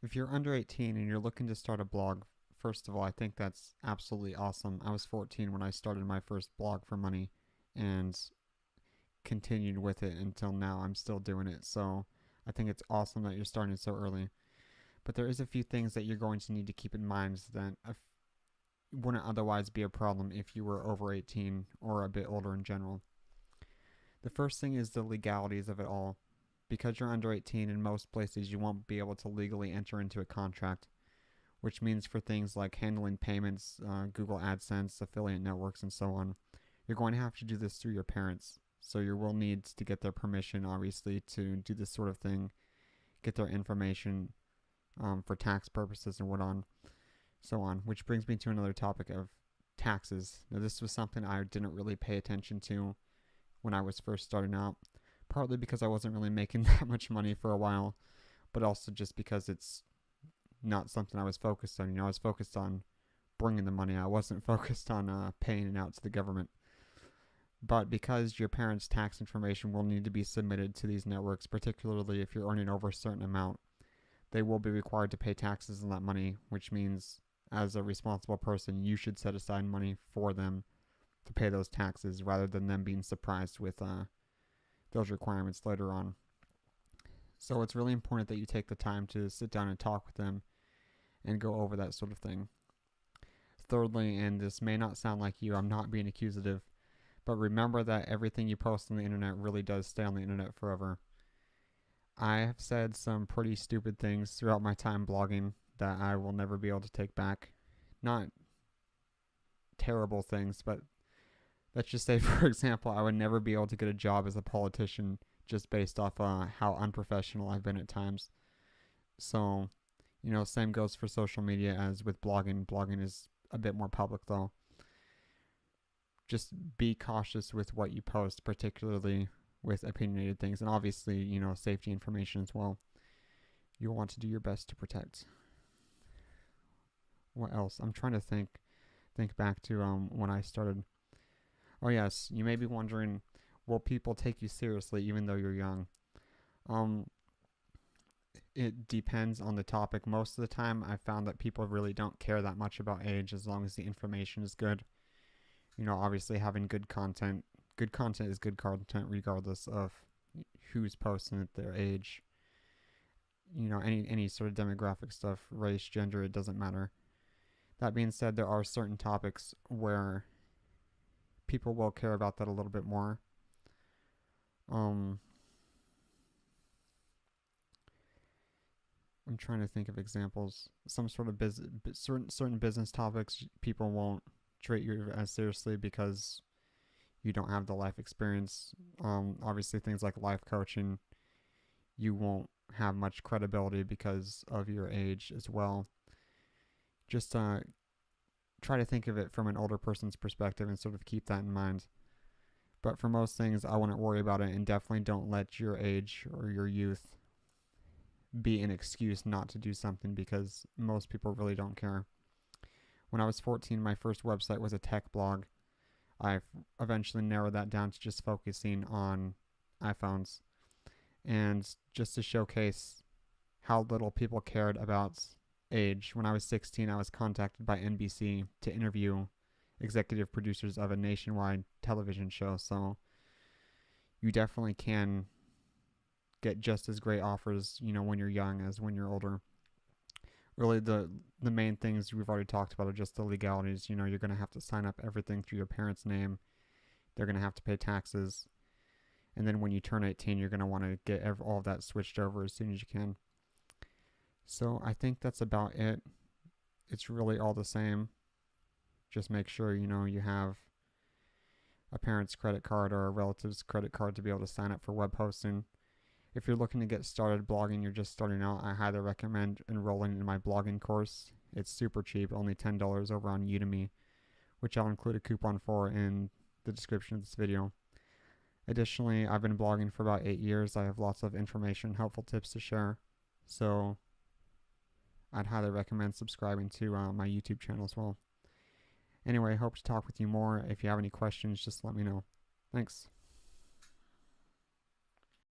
If you're under 18 and you're looking to start a blog, first of all, I think that's absolutely awesome. I was 14 when I started my first blog for money and continued with it until now. I'm still doing it. So I think it's awesome that you're starting so early. But there is a few things that you're going to need to keep in mind that wouldn't otherwise be a problem if you were over 18 or a bit older in general. The first thing is the legalities of it all. Because you're under 18, in most places you won't be able to legally enter into a contract, which means for things like handling payments, Google AdSense, affiliate networks, and so on, you're going to have to do this through your parents. So you will need to get their permission, obviously, to do this sort of thing, get their information for tax purposes and what on, so on. Which brings me to another topic of taxes. Now, this was something I didn't really pay attention to when I was first starting out, partly because I wasn't really making that much money for a while, but also just because it's not something I was focused on. I was focused on bringing the money. I wasn't focused on paying it out to the government. But because your parents' tax information will need to be submitted to these networks, particularly if you're earning over a certain amount, they will be required to pay taxes on that money, which means as a responsible person, you should set aside money for them to pay those taxes rather than them being surprised with those requirements later on. So it's really important that you take the time to sit down and talk with them and go over that sort of thing. Thirdly, and this may not sound like you, I'm not being accusative, but remember that everything you post on the internet really does stay on the internet forever. I have said some pretty stupid things throughout my time blogging that I will never be able to take back. Not terrible things, but let's just say, for example, I would never be able to get a job as a politician just based off how unprofessional I've been at times. So, same goes for social media as with blogging. Blogging is a bit more public, though. Just be cautious with what you post, particularly with opinionated things, and obviously, safety information as well. You'll want to do your best to protect. What else? I'm trying to think back to when I started. Oh yes, you may be wondering, will people take you seriously even though you're young? Um, it depends on the topic. Most of the time, I found that people really don't care that much about age as long as the information is good. Obviously having good content. Good content is good content regardless of who's posting it, their age. Any sort of demographic stuff, race, gender, it doesn't matter. That being said, there are certain topics where people will care about that a little bit more. Um, I'm trying to think of examples. Some sort of certain business topics, people won't treat you as seriously because you don't have the life experience. Obviously, things like life coaching, you won't have much credibility because of your age as well. Just try to think of it from an older person's perspective and sort of keep that in mind. But for most things, I wouldn't worry about it, and definitely don't let your age or your youth be an excuse not to do something because most people really don't care. When I was 14, my first website was a tech blog. I eventually narrowed that down to just focusing on iPhones. And just to showcase how little people cared about age, when I was 16, I was contacted by NBC to interview executive producers of a nationwide television show. So you definitely can get just as great offers, when you're young as when you're older. Really, the main things we've already talked about are just the legalities. You're going to have to sign up everything through your parents' name. They're going to have to pay taxes. And then when you turn 18, you're going to want to get all of that switched over as soon as you can. So I think that's about it. It's really all the same. Just make sure, you have a parent's credit card or a relative's credit card to be able to sign up for web hosting. If you're looking to get started blogging, you're just starting out, I highly recommend enrolling in my blogging course. It's super cheap, only $10 over on Udemy, which I'll include a coupon for in the description of this video. Additionally, I've been blogging for about 8 years. I have lots of information, helpful tips to share. So I'd highly recommend subscribing to my YouTube channel as well. Anyway, I hope to talk with you more. If you have any questions, just let me know. Thanks.